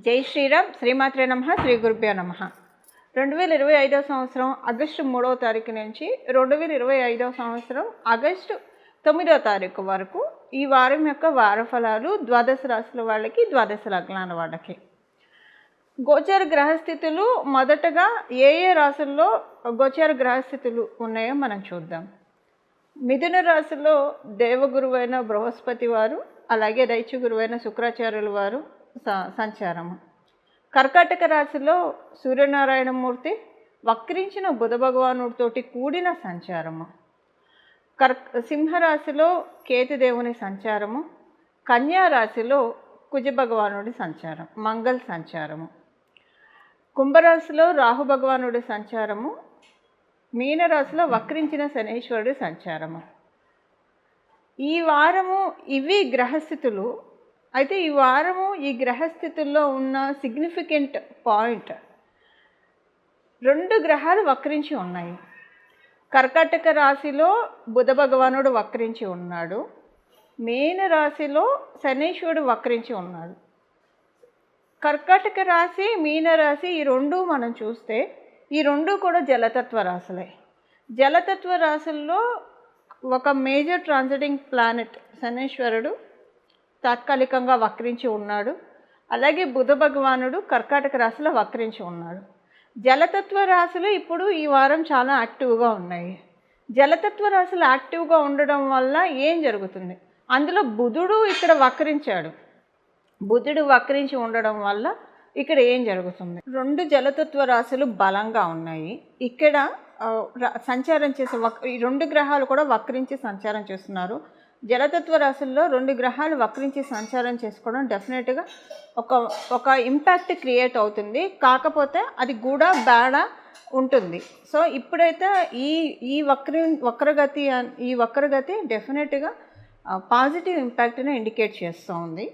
జై శ్రీరామ్. శ్రీమాత్రే నమః. శ్రీ గురుభ్యో నమః. 2025 సంవత్సరం ఆగస్టు 3వ తారీఖు నుంచి 2025 సంవత్సరం ఆగస్టు 9వ తారీఖు వరకు ఈ వారం యొక్క వార ఫలాలు ద్వాదశ రాశుల వాళ్ళకి, ద్వాదశ లగ్నాల వాళ్ళకి. గోచర గ్రహస్థితులు మొదటగా ఏ రాశుల్లో గోచర గ్రహస్థితులు ఉన్నాయో మనం చూద్దాం. మిథున రాశిలో దేవగురువైన బృహస్పతి వారు, అలాగే దైత్య గురువైన శుక్రాచార్యుల వారు సంచారము. కర్కాటక రాశిలో సూర్యనారాయణమూర్తి వక్రించిన బుధ భగవానుడితోటి కూడిన సంచారము. సింహరాశిలో కేతుదేవుని సంచారము. కన్యా రాశిలో కుజ భగవానుడి సంచారం, మంగళ సంచారము. కుంభరాశిలో రాహు భగవానుడి సంచారము. మీనరాశిలో వక్రించిన శనీశ్వరుడి సంచారము. ఈ వారము ఇవి గ్రహస్థితులు. అయితే ఈ వారము ఈ గ్రహస్థితుల్లో ఉన్న సిగ్నిఫికెంట్ పాయింట్, 2 గ్రహాలు వక్రించి ఉన్నాయి. కర్కాటక రాశిలో బుధ భగవానుడు వక్రించి ఉన్నాడు. మీన రాశిలో శనీశ్వరుడు వక్రించి ఉన్నాడు. కర్కాటక రాశి, మీన రాశి ఈ 2 మనం చూస్తే ఈ 2 కూడా జలతత్వ రాశులే. జలతత్వ రాశుల్లో ఒక మేజర్ ట్రాన్సిటింగ్ ప్లానెట్ శనీశ్వరుడు తాత్కాలికంగా వక్రించి ఉన్నాడు. అలాగే బుధ భగవానుడు కర్కాటక రాశిలో వక్రించి ఉన్నాడు. జలతత్వ రాశులు ఇప్పుడు ఈ వారం చాలా యాక్టివ్గా ఉన్నాయి. జలతత్వ రాశులు యాక్టివ్గా ఉండడం వల్ల ఏం జరుగుతుంది? అందులో బుధుడు ఇక్కడ వక్రించాడు. బుధుడు వక్రించి ఉండడం వల్ల ఇక్కడ ఏం జరుగుతుంది? 2 జలతత్వ రాశులు బలంగా ఉన్నాయి. ఇక్కడ సంచారం చేసే ఈ 2 గ్రహాలు కూడా వక్రించి సంచారం చేస్తున్నారు. జలతత్వ రాశుల్లో 2 గ్రహాలు వక్రించి సంచారం చేసుకోవడం డెఫినెట్గా ఒక ఇంపాక్ట్ క్రియేట్ అవుతుంది. కాకపోతే అది కూడా బేడా ఉంటుంది. సో ఇప్పుడైతే ఈ వక్రగతి డెఫినెట్గా పాజిటివ్ ఇంపాక్ట్ని ఇండికేట్ చేస్తూ ఉంది.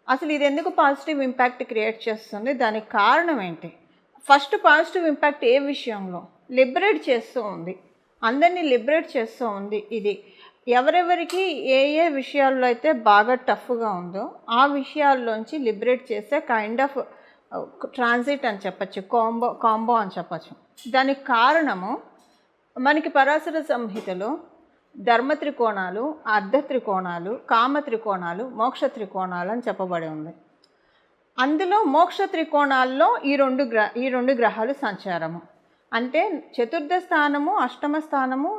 అసలు ఇది ఎందుకు పాజిటివ్ ఇంపాక్ట్ క్రియేట్ చేస్తుంది? దానికి కారణం ఏంటి? ఫస్ట్ పాజిటివ్ ఇంపాక్ట్ ఏ విషయంలో? లిబరేట్ చేస్తూ ఉంది, అందరినీ లిబరేట్ చేస్తూ ఉంది. ఇది ఎవరెవరికి ఏ విషయాల్లో అయితే బాగా టఫ్గా ఉందో ఆ విషయాల్లోంచి లిబరేట్ చేసే కైండ్ ఆఫ్ ట్రాన్సిట్ అని చెప్పచ్చు, కాంబో అని చెప్పచ్చు. దానికి కారణము మనకి పరాశర సంహితలో ధర్మ త్రికోణాలు, అర్ధ త్రికోణాలు, కామ త్రికోణాలు, మోక్ష త్రికోణాలు అని చెప్పబడి ఉంది. అందులో మోక్ష త్రికోణాల్లో ఈ 2 గ్రహాలు సంచారము. అంటే చతుర్థ స్థానము, అష్టమ స్థానము,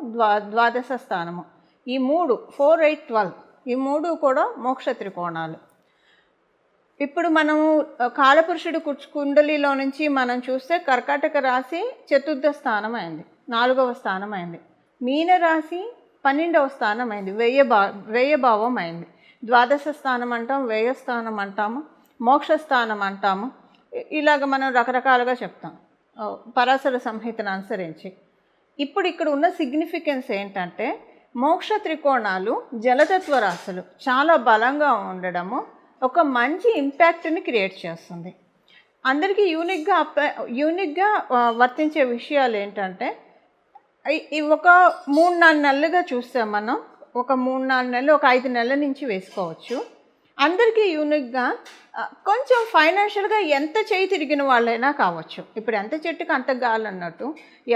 ద్వాదశ స్థానము, ఈ 3 4, 8, 12 ఈ 3 కూడా మోక్ష త్రికోణాలు. ఇప్పుడు మనము కాలపురుషుడి కుండలిలో నుంచి మనం చూస్తే కర్కాటక రాశి చతుర్థ స్థానం అయింది, 4వ స్థానం అయింది. మీన రాశి 12వ స్థానం అయింది, వ్యయభావం అయింది. ద్వాదశ స్థానం అంటాం, వ్యయస్థానం అంటాము, మోక్షస్థానం అంటాము. ఇలాగ మనం రకరకాలుగా చెప్తాం పరాశర సంహితను అనుసరించి. ఇప్పుడు ఇక్కడ ఉన్న సిగ్నిఫికెన్స్ ఏంటంటే మోక్ష త్రికోణాలు జలతత్వ రాశులు చాలా బలంగా ఉండడము ఒక మంచి ఇంపాక్ట్ని క్రియేట్ చేస్తుంది. అందరికీ యూనిక్గా వర్తించే విషయాలు ఏంటంటే ఒక 3-4 నెలలుగా చూస్తే మనం ఒక 3-4 నెలలు, ఒక 5 నెలల నుంచి వేసుకోవచ్చు. అందరికీ యూనిక్గా కొంచెం ఫైనాన్షియల్గా ఎంత చేయి తిరిగిన వాళ్ళైనా కావచ్చు. ఇప్పుడు ఎంత చెట్టుకి అంత గాలి అన్నట్టు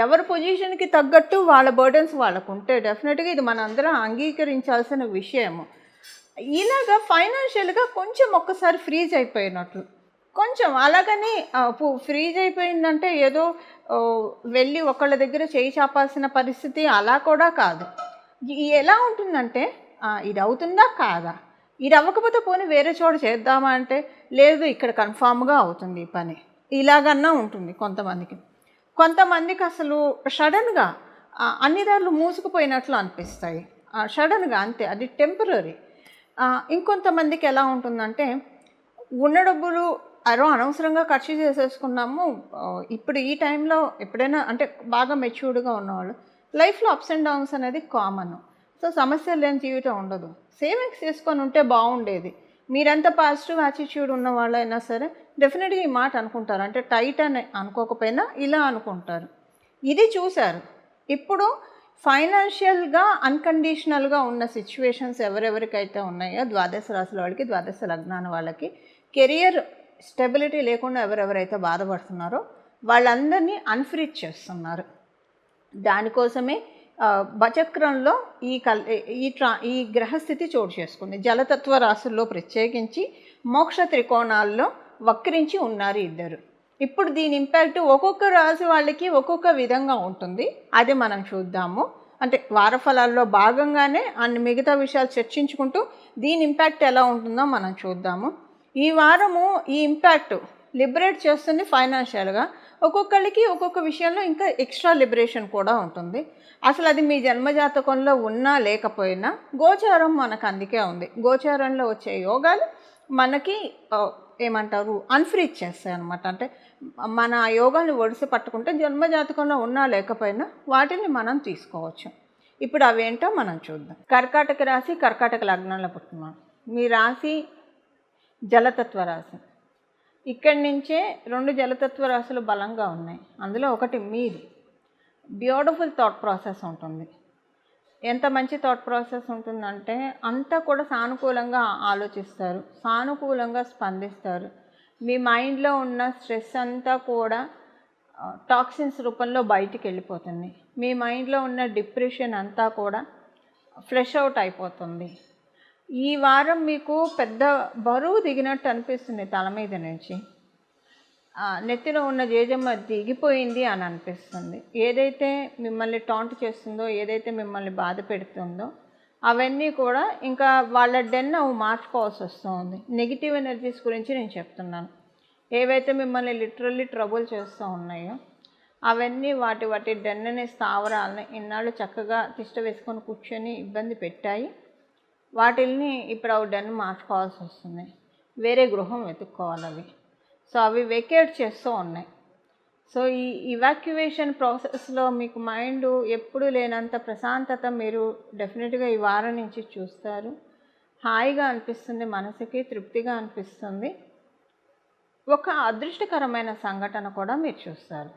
ఎవరి పొజిషన్కి తగ్గట్టు వాళ్ళ బర్డెన్స్ వాళ్ళకు ఉంటే డెఫినెట్గా ఇది మనందరం అంగీకరించాల్సిన విషయము. ఇలాగా ఫైనాన్షియల్గా కొంచెం ఒక్కసారి ఫ్రీజ్ అయిపోయినట్లు, కొంచెం అలాగని ఫ్రీజ్ అయిపోయిందంటే ఏదో వెళ్ళి ఒకళ్ళ దగ్గర చేయి చాపాల్సిన పరిస్థితి అలా కూడా కాదు. ఎలా ఉంటుందంటే ఇది అవుతుందా కాదా, ఇది అవ్వకపోతే పోనీ వేరే చోట చేద్దామా అంటే లేదు ఇక్కడ కన్ఫామ్గా అవుతుంది ఈ పని, ఇలాగన్నా ఉంటుంది కొంతమందికి అసలు సడన్గా అన్ని దారులు మూసుకుపోయినట్లు అనిపిస్తాయి, సడన్గా అంతే, అది టెంపరీ. ఇంకొంతమందికి ఎలా ఉంటుందంటే ఉన్న డబ్బులు అనవసరంగా ఖర్చు చేసేసుకున్నాము. ఇప్పుడు ఈ టైంలో ఎప్పుడైనా అంటే బాగా మెచ్యూర్డ్గా ఉన్నవాళ్ళు లైఫ్లో అప్స్ అండ్ డౌన్స్ అనేది కామన్. సో సమస్య లేని జీవితం ఉండదు. సేవింగ్స్ చేసుకొని ఉంటే బాగుండేది. మీరెంత పాజిటివ్ యాటిట్యూడ్ ఉన్న వాళ్ళైనా సరే డెఫినెట్గా ఈ మాట అనుకుంటారు. అంటే టైట్ అని అనుకోకపోయినా ఇలా అనుకుంటారు. ఇది చూశారు. ఇప్పుడు ఫైనాన్షియల్గా అన్కండిషనల్గా ఉన్న సిచ్యువేషన్స్ ఎవరెవరికైతే ఉన్నాయో ద్వాదశ రాశుల వాళ్ళకి, ద్వాదశ లగ్నాల వాళ్ళకి కెరియర్ స్టెబిలిటీ లేకుండా ఎవరెవరైతే బాధపడుతున్నారో వాళ్ళందరినీ అన్ఫ్రీజ్ చేస్తున్నారు. దానికోసమే బచక్రంలో ఈ గ్రహస్థితి చోటు చేసుకుంది. జలతత్వ రాశుల్లో ప్రత్యేకించి మోక్ష త్రికోణాల్లో వక్రించి ఉన్నారు ఇద్దరు. ఇప్పుడు దీని ఇంపాక్ట్ ఒక్కొక్క రాశి వాళ్ళకి ఒక్కొక్క విధంగా ఉంటుంది. అది మనం చూద్దాము. అంటే వారఫలాల్లో భాగంగానే అన్ని మిగతా విషయాలు చర్చించుకుంటూ దీని ఇంపాక్ట్ ఎలా ఉంటుందో మనం చూద్దాము. ఈ వారము ఈ ఇంపాక్ట్ లిబరేట్ చేస్తుంది ఫైనాన్షియల్గా. ఒక్కొక్కరికి ఒక్కొక్క విషయంలో ఇంకా ఎక్స్ట్రా లిబరేషన్ కూడా ఉంటుంది. అసలు అది మీ జన్మజాతకంలో ఉన్నా లేకపోయినా గోచారం మనకు అందుకే ఉంది. గోచారంలో వచ్చే యోగాలు మనకి ఏమంటారు అన్ఫ్రీజ్ చేస్తాయి అన్నమాట. అంటే మన యోగాన్ని ఒడిసి పట్టుకుంటే జన్మజాతకంలో ఉన్నా లేకపోయినా వాటిని మనం తీసుకోవచ్చు. ఇప్పుడు అవేంటో మనం చూద్దాం. కర్కాటక రాశి, కర్కాటక లగ్నంలో పుట్టినాడు. మీ రాశి జలతత్వ రాశి. ఇక్కడి నుంచే 2 జలతత్వ రాశులు బలంగా ఉన్నాయి. అందులో ఒకటి మీది. బ్యూటిఫుల్ థాట్ ప్రాసెస్ ఉంటుంది. ఎంత మంచి థాట్ ప్రాసెస్ ఉంటుందంటే అంతా కూడా సానుకూలంగా ఆలోచిస్తారు, సానుకూలంగా స్పందిస్తారు. మీ మైండ్లో ఉన్న స్ట్రెస్ అంతా కూడా టాక్సిన్స్ రూపంలో బయటికి వెళ్ళిపోతుంది. మీ మైండ్లో ఉన్న డిప్రెషన్ అంతా కూడా ఫ్లెష్ అవుట్ అయిపోతుంది. ఈ వారం మీకు పెద్ద బరువు దిగినట్టు అనిపిస్తుంది. తల మీద నుంచి నెత్తిలో ఉన్న జేజమ్మ దిగిపోయింది అని అనిపిస్తుంది. ఏదైతే మిమ్మల్ని టాంట్ చేస్తుందో, ఏదైతే మిమ్మల్ని బాధ పెడుతుందో అవన్నీ కూడా ఇంకా వాళ్ళ డెన్ అవి మార్చుకోవాల్సి వస్తుంది. నెగిటివ్ ఎనర్జీస్ గురించి నేను చెప్తున్నాను. ఏవైతే మిమ్మల్ని లిటరల్లీ ట్రబుల్ చేస్తూ ఉన్నాయో అవన్నీ వాటి డెన్నని స్థావరాలని ఇన్నాళ్ళు చక్కగా తిష్ట వేసుకొని కూర్చొని ఇబ్బంది పెట్టాయి. వాటిల్ని ఇప్పుడు అవి డెన్ మార్చుకోవాల్సి వస్తుంది. వేరే గృహం వెతుక్కోవాలి అవి. సో అవి వెకేట్ చేస్తూ ఉన్నాయి. సో ఈ ఇవాక్యువేషన్ ప్రాసెస్లో మీకు మైండ్ ఎప్పుడు లేనంత ప్రశాంతత మీరు డెఫినెట్గా ఈ వారం నుంచి చూస్తారు. హాయిగా అనిపిస్తుంది, మనసుకి తృప్తిగా అనిపిస్తుంది. ఒక అదృష్టకరమైన సంఘటన కూడా మీరు చూస్తారు.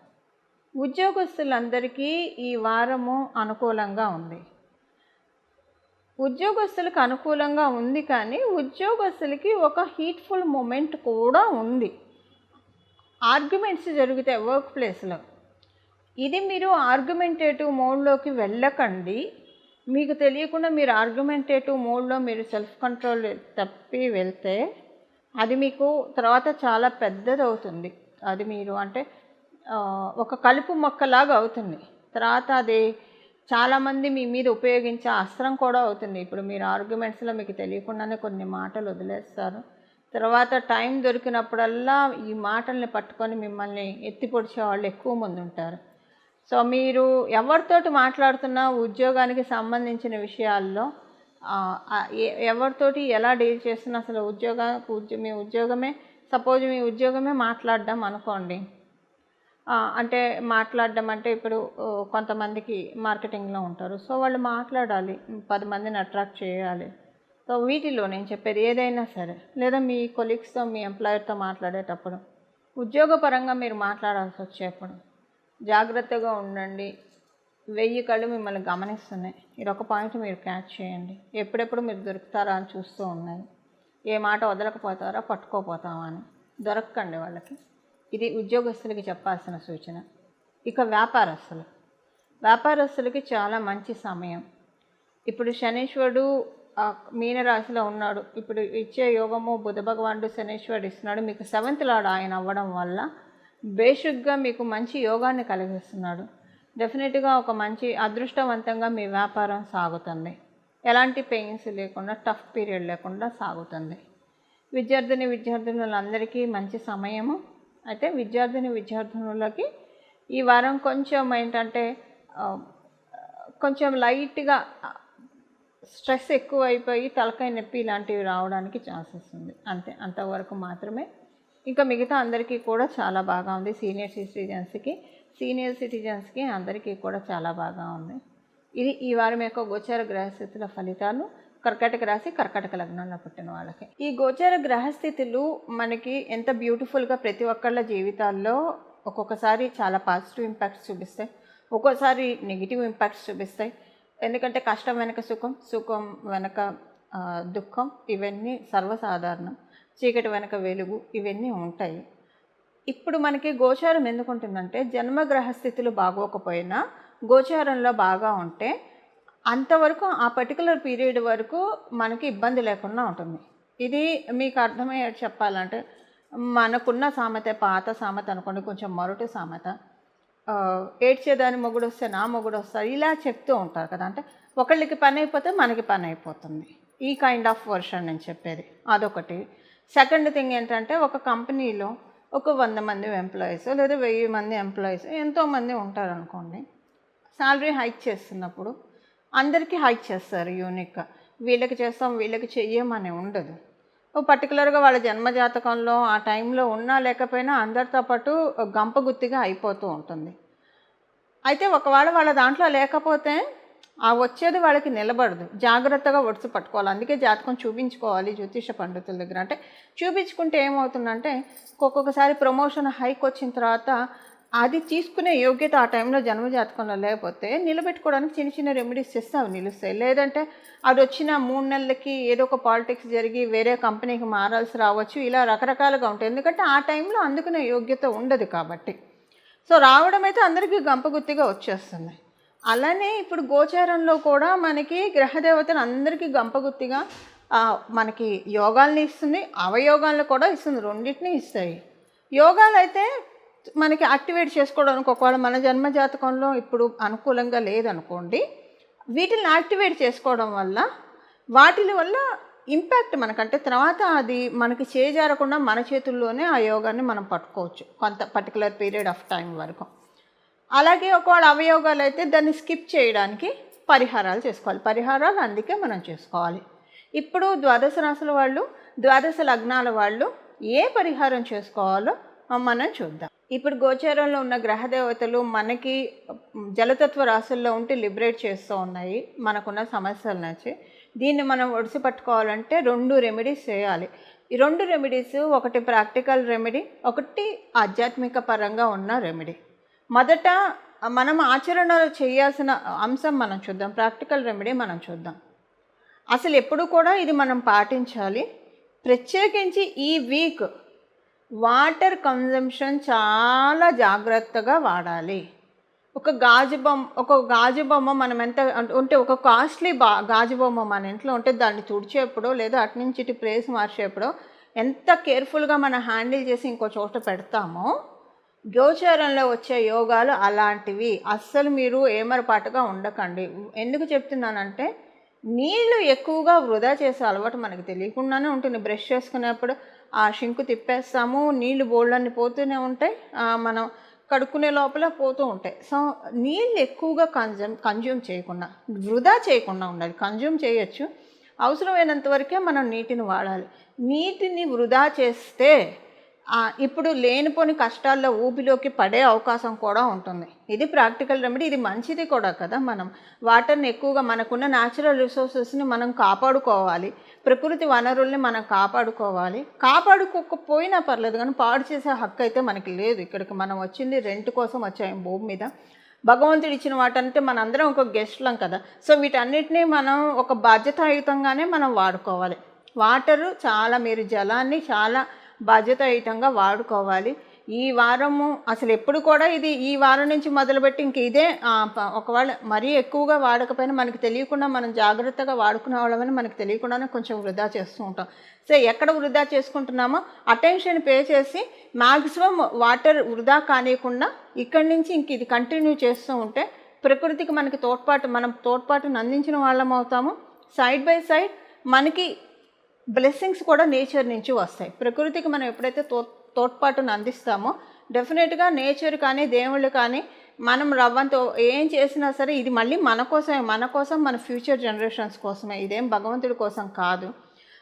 ఉద్యోగస్తులందరికీ ఈ వారము అనుకూలంగా ఉంది. ఉద్యోగస్తులకు అనుకూలంగా ఉంది, కానీ ఉద్యోగస్తులకి ఒక హీట్ఫుల్ మూమెంట్ కూడా ఉంది. ఆర్గ్యుమెంట్స్ జరుగుతాయి వర్క్ ప్లేస్లో. ఇది మీరు ఆర్గ్యుమెంటేటివ్ మోడ్లోకి వెళ్ళకండి. మీకు తెలియకుండా మీరు ఆర్గ్యుమెంటేటివ్ మోడ్లో మీరు సెల్ఫ్ కంట్రోల్ తప్పి వెళ్తే అది మీకు తర్వాత చాలా పెద్దది అవుతుంది. అది మీరు అంటే ఒక కలుపు మొక్కలాగా అవుతుంది. తర్వాత అది చాలామంది మీ మీద ఉపయోగించే అస్త్రం కూడా అవుతుంది. ఇప్పుడు మీరు ఆర్గ్యుమెంట్స్లో మీకు తెలియకుండానే కొన్ని మాటలు వదిలేస్తారు. తర్వాత టైం దొరికినప్పుడల్లా ఈ మాటల్ని పట్టుకొని మిమ్మల్ని ఎత్తి పొడిచే వాళ్ళు ఎక్కువ మంది ఉంటారు. సో మీరు ఎవరితోటి మాట్లాడుతున్నా ఉద్యోగానికి సంబంధించిన విషయాల్లో ఎవరితోటి ఎలా డీల్ చేస్తున్నా అసలు మీ ఉద్యోగమే సపోజ్ మీ ఉద్యోగమే మాట్లాడడం అనుకోండి. అంటే మాట్లాడడం అంటే ఇప్పుడు కొంతమందికి మార్కెటింగ్లో ఉంటారు. సో వాళ్ళు మాట్లాడాలి, 10 మందిని అట్రాక్ట్ చేయాలి. సో వీటిలో నేను చెప్పేది ఏదైనా సరే, లేదా మీ కొలీగ్స్తో మీ ఎంప్లాయర్తో మాట్లాడేటప్పుడు ఉద్యోగపరంగా మీరు మాట్లాడాల్సి వచ్చేప్పుడు జాగ్రత్తగా ఉండండి. 1000 కళ్ళు మిమ్మల్ని గమనిస్తున్నాయి. ఇది ఒక పాయింట్ మీరు క్యాచ్ చేయండి. ఎప్పుడెప్పుడు మీరు దొరుకుతారా అని చూస్తూ ఉన్నాయి. ఏ మాట వదలకపోతారా, పట్టుకోపోతామా అని. దొరక్కండి వాళ్ళకి. ఇది ఉద్యోగస్తులకి చెప్పాల్సిన సూచన. ఇక వ్యాపారస్తులకి చాలా మంచి సమయం. ఇప్పుడు శనీశ్వరుడు మీనరాశిలో ఉన్నాడు. ఇప్పుడు ఇచ్చే యోగము బుధ భగవానుడు శనీశ్వరుడు ఇస్తున్నాడు. మీకు 7th లార్డ్ ఆయన అవ్వడం వల్ల బేసిక్గా మీకు మంచి యోగాన్ని కలిగిస్తున్నాడు. డెఫినెట్గా ఒక మంచి అదృష్టవంతంగా మీ వ్యాపారం సాగుతుంది. ఎలాంటి పెయిన్స్ లేకుండా, టఫ్ పీరియడ్ లేకుండా సాగుతుంది. విద్యార్థినులందరికీ మంచి సమయము. అయితే విద్యార్థినులకి ఈ వారం కొంచెం ఏంటంటే కొంచెం లైట్గా స్ట్రెస్ ఎక్కువైపోయి తలకాయ నొప్పి ఇలాంటివి రావడానికి ఛాన్సెస్ ఉంది. అంతవరకు మాత్రమే. ఇంకా మిగతా అందరికీ కూడా చాలా బాగా ఉంది. సీనియర్ సిటిజన్స్కి అందరికీ కూడా చాలా బాగా ఉంది. ఇది ఈ వారం యొక్క గోచార గ్రహస్థితుల ఫలితాలు కర్కాటక రాశి, కర్కాటక లగ్నంలో పుట్టిన వాళ్ళకి. ఈ గోచార గ్రహస్థితులు మనకి ఎంత బ్యూటిఫుల్గా ప్రతి ఒక్కళ్ళ జీవితాల్లో ఒక్కొక్కసారి చాలా పాజిటివ్ ఇంపాక్ట్స్ చూపిస్తాయి, ఒక్కోసారి నెగిటివ్ ఇంపాక్ట్స్ చూపిస్తాయి. ఎందుకంటే కష్టం వెనక సుఖం, సుఖం వెనక దుఃఖం, ఇవన్నీ సర్వసాధారణం. చీకటి వెనక వెలుగు ఇవన్నీ ఉంటాయి. ఇప్పుడు మనకి గోచారం ఎందుకుంటుందంటే జన్మగ్రహ స్థితులు బాగోకపోయినా గోచారంలో బాగా ఉంటే అంతవరకు ఆ పర్టికులర్ పీరియడ్ వరకు మనకి ఇబ్బంది లేకుండా ఉంటుంది. ఇది మీకు అర్థమయ్యేది చెప్పాలంటే మనకున్న సామెత పాత సామెత అనుకోండి, కొంచెం మొరటి సామెత, ఏడ్చేదాని మొగుడు వస్తే నా మొగుడు వస్తారు ఇలా చెప్తూ ఉంటారు కదా. అంటే ఒకళ్ళకి పని అయిపోతే మనకి పని అయిపోతుంది. ఈ కైండ్ ఆఫ్ వర్షన్ నేను చెప్పేది అదొకటి. సెకండ్ థింగ్ ఏంటంటే ఒక కంపెనీలో ఒక 100 మంది ఎంప్లాయీస్ లేదా 1000 మంది ఎంప్లాయీస్ ఎంతోమంది ఉంటారనుకోండి. శాలరీ హైక్ చేస్తున్నప్పుడు అందరికీ హైక్ చేస్తారు యూనిక్గా. వీళ్ళకి చేస్తాం వీళ్ళకి చెయ్యమని ఉండదు. పర్టికులర్గా వాళ్ళ జన్మజాతకంలో ఆ టైంలో ఉన్నా లేకపోయినా అందరితో పాటు గంపగుత్తిగా అయిపోతూ ఉంటుంది. అయితే ఒకవేళ వాళ్ళ దాంట్లో లేకపోతే ఆ వచ్చేది వాళ్ళకి నిలబడదు. జాగ్రత్తగా ఒడిసి పట్టుకోవాలి. అందుకే జాతకం చూపించుకోవాలి జ్యోతిష పండితుల దగ్గర. అంటే చూపించుకుంటే ఏమవుతుందంటే ఒక్కొక్కసారి ప్రమోషన్ హైక్ వచ్చిన తర్వాత అది తీసుకునే యోగ్యత ఆ టైంలో జన్మజాతకంలో లేకపోతే నిలబెట్టుకోవడానికి చిన్న చిన్న రెమెడీస్ చేస్తే అవి నిలుస్తాయి. లేదంటే అది వచ్చిన 3 నెలలకి ఏదో ఒక పాలిటిక్స్ జరిగి వేరే కంపెనీకి మారాల్సి రావచ్చు. ఇలా రకరకాలుగా ఉంటాయి. ఎందుకంటే ఆ టైంలో అందుకునే యోగ్యత ఉండదు కాబట్టి. సో రావడం అయితే అందరికీ గంపగుత్తిగా వచ్చేస్తుంది. అలానే ఇప్పుడు గోచారంలో కూడా మనకి గ్రహదేవతలు అందరికీ గంపగుత్తిగా మనకి యోగాల్ని ఇస్తుంది, అవయోగాలను కూడా ఇస్తుంది. రెండింటినీ ఇస్తాయి. యోగాలు అయితే మనకి యాక్టివేట్ చేసుకోవడానికి ఒకవేళ మన జన్మజాతకంలో ఇప్పుడు అనుకూలంగా లేదనుకోండి, వీటిని యాక్టివేట్ చేసుకోవడం వల్ల వాటి వల్ల ఇంపాక్ట్ మనకంటే తర్వాత అది మనకి చేజారకుండా మన చేతుల్లోనే ఆ యోగాన్ని మనం పట్టుకోవచ్చు కొంత పర్టికులర్ పీరియడ్ ఆఫ్ టైం వరకు. అలాగే ఒకవేళ అవయోగాలు అయితే దాన్ని స్కిప్ చేయడానికి పరిహారాలు చేసుకోవాలి. పరిహారాలు అందుకే మనం చేసుకోవాలి. ఇప్పుడు ద్వాదశ రాశుల వాళ్ళు, ద్వాదశ లగ్నాల వాళ్ళు ఏ పరిహారం చేసుకోవాలో మనం చూద్దాం. ఇప్పుడు గోచారంలో ఉన్న గ్రహదేవతలు మనకి జలతత్వ రాశుల్లో ఉంటే లిబరేట్ చేస్తూ ఉన్నాయి మనకున్న సమస్యల నుంచి. దీన్ని మనం ఒడిసి పట్టుకోవాలంటే 2 రెమెడీస్ చేయాలి. ఈ 2 రెమెడీస్, ఒకటి ప్రాక్టికల్ రెమెడీ, ఒకటి ఆధ్యాత్మిక పరంగా ఉన్న రెమెడీ. మొదట మనం ఆచరణలో చేయాల్సిన అంశం మనం చూద్దాం. ప్రాక్టికల్ రెమెడీ మనం చూద్దాం. అసలు ఎప్పుడు కూడా ఇది మనం పాటించాలి. ప్రత్యేకించి ఈ వీక్ వాటర్ కన్జంప్షన్ చాలా జాగ్రత్తగా వాడాలి. ఒక గాజు బొమ్మ మనం ఎంత ఉంటే ఒక కాస్ట్లీ గాజు బొమ్మ మన ఇంట్లో ఉంటే దాన్ని తుడిచేప్పుడో లేదా అటు నుంచి ఇటు ప్లేస్ మార్చేప్పుడో ఎంత కేర్ఫుల్గా మనం హ్యాండిల్ చేసి ఇంకో చోట పెడతామో గోచారంలో వచ్చే యోగాలు అలాంటివి. అస్సలు మీరు ఏమరపాటుగా ఉండకండి. ఎందుకు చెప్తున్నానంటే నీళ్లు ఎక్కువగా వృధా చేసే అలవాటు మనకు తెలియకుండానే ఉంటుంది. బ్రష్ చేసుకునేప్పుడు ఆ షింకు తిప్పేస్తాము, నీళ్లు బోళ్ళన్ని పోతూనే ఉంటాయి, మనం కడుక్కునే లోపల పోతూ ఉంటాయి. సో నీళ్ళు ఎక్కువగా కన్జ్యూమ్ చేయకుండా, వృధా చేయకుండా ఉండాలి. కన్జ్యూమ్ చేయొచ్చు, అవసరమైనంత వరకే మనం నీటిని వాడాలి. నీటిని వృధా చేస్తే ఇప్పుడు లేనిపోని కష్టాల్లో ఊపిలోకి పడే అవకాశం కూడా ఉంటుంది. ఇది ప్రాక్టికల్ రెమెడీ. ఇది మంచిది కూడా కదా. మనం వాటర్ని ఎక్కువగా మనకున్న న్యాచురల్ రిసోర్సెస్ని మనం కాపాడుకోవాలి. ప్రకృతి వనరుల్ని మనం కాపాడుకోవాలి. కాపాడుకోకపోయినా పర్లేదు కానీ పాడు చేసే హక్కు అయితే మనకి లేదు. ఇక్కడికి మనం వచ్చింది రెంట్ కోసం వచ్చాము భూమి మీద. భగవంతుడు ఇచ్చిన వాటంటే మనందరం ఒక గెస్ట్లం కదా. సో వీటన్నిటినీ మనం ఒక బాధ్యతాయుతంగానే మనం వాడుకోవాలి. వాటరు చాలా, మీరు జలాన్ని చాలా బాధ్యతాయుతంగా వాడుకోవాలి. ఈ వారము అసలు ఎప్పుడు కూడా ఇది ఈ వారం నుంచి మొదలుపెట్టి ఇంక ఇదే. ఒకవేళ మరీ ఎక్కువగా వాడకపోయినా మనకి తెలియకుండా మనం జాగ్రత్తగా వాడుకునే వాళ్ళమని మనకు తెలియకుండానే కొంచెం వృధా చేస్తూ ఉంటాం. సో ఎక్కడ వృధా చేసుకుంటున్నామో అటెన్షన్ పే చేసి మ్యాక్సిమం వాటర్ వృధా కానియకుండా ఇక్కడి నుంచి ఇంక ఇది కంటిన్యూ చేస్తూ ఉంటే ప్రకృతికి మనకి మనం తోడ్పాటును అందించిన వాళ్ళం అవుతాము. సైడ్ బై సైడ్ మనకి బ్లెస్సింగ్స్ కూడా నేచర్ నుంచి వస్తాయి. ప్రకృతికి మనం ఎప్పుడైతే తోడ్పాటును అందిస్తామో డెఫినెట్గా నేచర్ కానీ దేవుళ్ళు కానీ మనం రవ్వంతో ఏం చేసినా సరే ఇది మళ్ళీ మన కోసమే, మన ఫ్యూచర్ జనరేషన్స్ కోసమే. ఇదేం భగవంతుడి కోసం కాదు.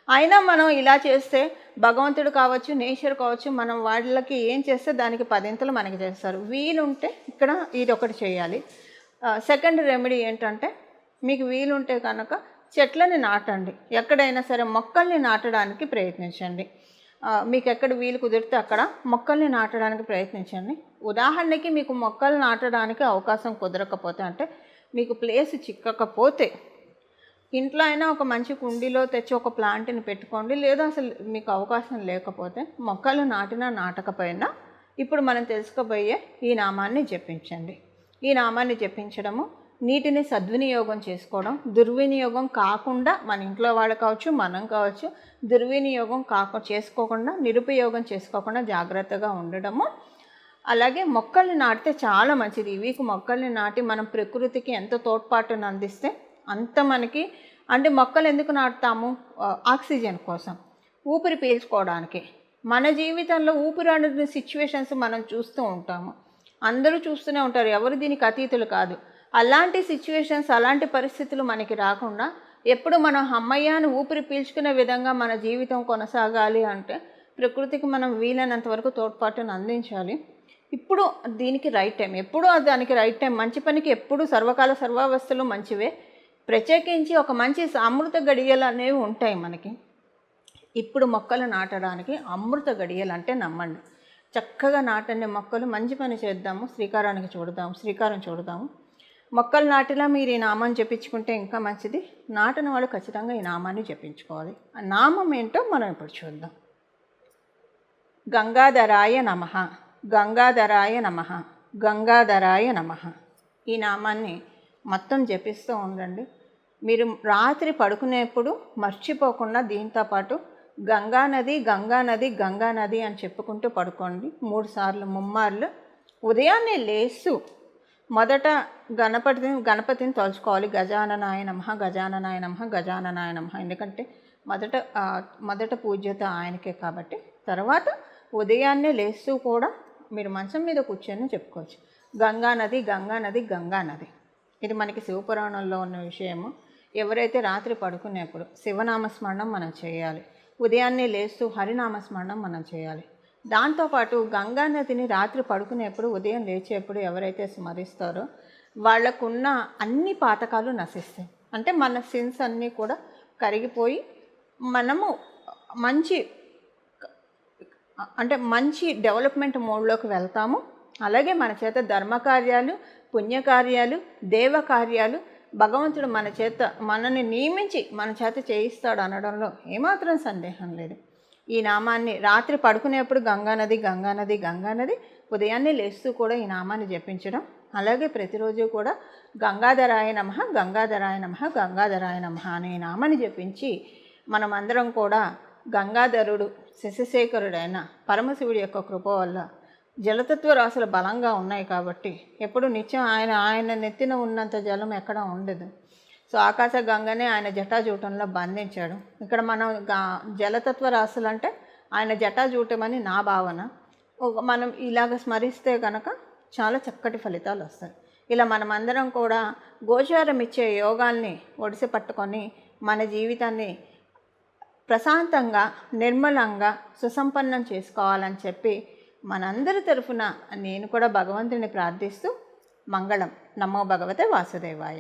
అయినా మనం ఇలా చేస్తే భగవంతుడు కావచ్చు, నేచర్ కావచ్చు, మనం వాళ్ళకి ఏం చేస్తే దానికి 10 మనకి చేస్తారు. వీలుంటే ఇక్కడ ఇది ఒకటి చేయాలి. సెకండ్ రెమెడీ ఏంటంటే మీకు వీలుంటే కనుక చెట్లని నాటండి. ఎక్కడైనా సరే మొక్కల్ని నాటడానికి ప్రయత్నించండి. మీకు ఎక్కడ వీలు కుదిరితే అక్కడ మొక్కల్ని నాటడానికి ప్రయత్నించండి. ఉదాహరణకి మీకు మొక్కలు నాటడానికి అవకాశం కుదరకపోతే, అంటే మీకు ప్లేస్ చిక్కకపోతే ఇంట్లో అయినా ఒక మంచి కుండీలో తెచ్చి ఒక ప్లాంట్ని పెట్టుకోండి. లేదా అసలు మీకు అవకాశం లేకపోతే మొక్కలు నాటినా నాటకపోయినా ఇప్పుడు మనం తెలుసుకోబోయే ఈ నామాన్ని జపించండి. ఈ నామాన్ని జపించడము నీటిని సద్వినియోగం చేసుకోవడం, దుర్వినియోగం కాకుండా మన ఇంట్లో వాళ్ళు కావచ్చు, మనం కావచ్చు, దుర్వినియోగం చేసుకోకుండా, నిరుపయోగం చేసుకోకుండా జాగ్రత్తగా ఉండడము. అలాగే మొక్కల్ని నాటితే చాలా మంచిది. ఈ వీక్ మొక్కల్ని నాటి మనం ప్రకృతికి ఎంత తోడ్పాటును అందిస్తే అంత మనకి. అంటే మొక్కలు ఎందుకు నాటుతాము? ఆక్సిజన్ కోసం, ఊపిరి పీల్చుకోవడానికి. మన జీవితంలో ఊపిరాడని సిచ్యువేషన్స్ మనం చూస్తూ ఉంటాము, అందరూ చూస్తూనే ఉంటారు, ఎవరు దీనికి అతీతులు కాదు. అలాంటి సిచ్యువేషన్స్, అలాంటి పరిస్థితులు మనకి రాకుండా ఎప్పుడు మనం అమ్మయ్యాను ఊపిరి పీల్చుకునే విధంగా మన జీవితం కొనసాగాలి అంటే ప్రకృతికి మనం వీలైనంత వరకు తోడ్పాటును అందించాలి. ఇప్పుడు దీనికి రైట్ టైం, ఎప్పుడూ దానికి రైట్ టైం. మంచి పనికి ఎప్పుడు సర్వకాల సర్వావస్థలు మంచివే. ప్రత్యేకించి ఒక మంచి అమృత గడియలు అనేవి ఉంటాయి మనకి. ఇప్పుడు మొక్కలు నాటడానికి అమృత గడియలు అంటే నమ్మండి. చక్కగా నాటండి మొక్కలు, మంచి పని చేద్దాము, శ్రీకారం చూడదాము. మొక్కలు నాటిలా మీరు ఈ నామాన్ని జపించుకుంటే ఇంకా మంచిది. నాటిన వాళ్ళు ఖచ్చితంగా ఈ నామాన్ని జపించుకోవాలి. ఆ నామం ఏంటో మనం ఇప్పుడు చూద్దాం. గంగాధరాయ నమః, గంగాధరాయ నమః, గంగాధరాయ నమః. ఈ నామాన్ని మొత్తం జపిస్తూ ఉండండి. మీరు రాత్రి పడుకునేప్పుడు మర్చిపోకుండా దీంతో పాటు గంగానది గంగానది గంగానది అని చెప్పుకుంటూ పడుకోండి 3 సార్లు, ముమ్మార్లు. ఉదయాన్నే లేస్తూ మొదట గణపతిని తలుచుకోవాలి. గజాననాయ నమః, గజాననాయ నమః, గజాననాయ నమః. ఎందుకంటే మొదట పూజ్యత ఆయనకే కాబట్టి. తర్వాత ఉదయాన్నే లేస్తూ కూడా మీరు మంచం మీద కూర్చొని చెప్పుకోవచ్చు, గంగానది గంగానది గంగానది. ఇది మనకి శివపురాణంలో ఉన్న విషయము. ఎవరైతే రాత్రి పడుకునేప్పుడు శివనామస్మరణం మనం చేయాలి, ఉదయాన్నే లేస్తూ హరినామస్మరణం మనం చేయాలి. దాంతోపాటు గంగానదిని రాత్రి పడుకునేప్పుడు, ఉదయం లేచేప్పుడు ఎవరైతే స్మరిస్తారో వాళ్ళకున్న అన్ని పాతకాలు నశిస్తాయి. అంటే మన సిన్స్ అన్నీ కూడా కరిగిపోయి మనము మంచి డెవలప్మెంట్ మోడ్లోకి వెళ్తాము. అలాగే మన చేత ధర్మకార్యాలు, పుణ్యకార్యాలు, దేవకార్యాలు భగవంతుడు మనని నియమించి మన చేత చేయిస్తాడు అనడంలో ఏమాత్రం సందేహం లేదు. ఈ నామాన్ని రాత్రి పడుకునేప్పుడు గంగానది గంగానది గంగానది, ఉదయాన్నే లేస్తూ కూడా ఈ నామాన్ని జపించడం. అలాగే ప్రతిరోజు కూడా గంగాధరాయ నమః, గంగాధరాయ నమః, గంగాధరాయ నమః అనే నామాన్ని జపించి మనమందరం కూడా గంగాధరుడు శశిశేఖరుడైన పరమశివుడి యొక్క కృప వల్ల జలతత్వ రాశులు బలంగా ఉన్నాయి కాబట్టి ఎప్పుడు నిత్యం ఆయన నెత్తిన ఉన్నంత జలం ఎక్కడ ఉండదు. సో ఆకాశ గంగనే ఆయన జటాజూటంలో బంధించాడు. ఇక్కడ మనం జలతత్వ రాశులు అంటే ఆయన జటాజూటమని నా భావన. మనం ఇలాగ స్మరిస్తే కనుక చాలా చక్కటి ఫలితాలు వస్తాయి. ఇలా మనమందరం కూడా గోచారం ఇచ్చే యోగాల్ని ఒడిసి పట్టుకొని మన జీవితాన్ని ప్రశాంతంగా, నిర్మలంగా, సుసంపన్నం చేసుకోవాలని చెప్పి మనందరి తరఫున నేను కూడా భగవంతుని ప్రార్థిస్తూ మంగళం. నమో భగవతే వాసుదేవాయ.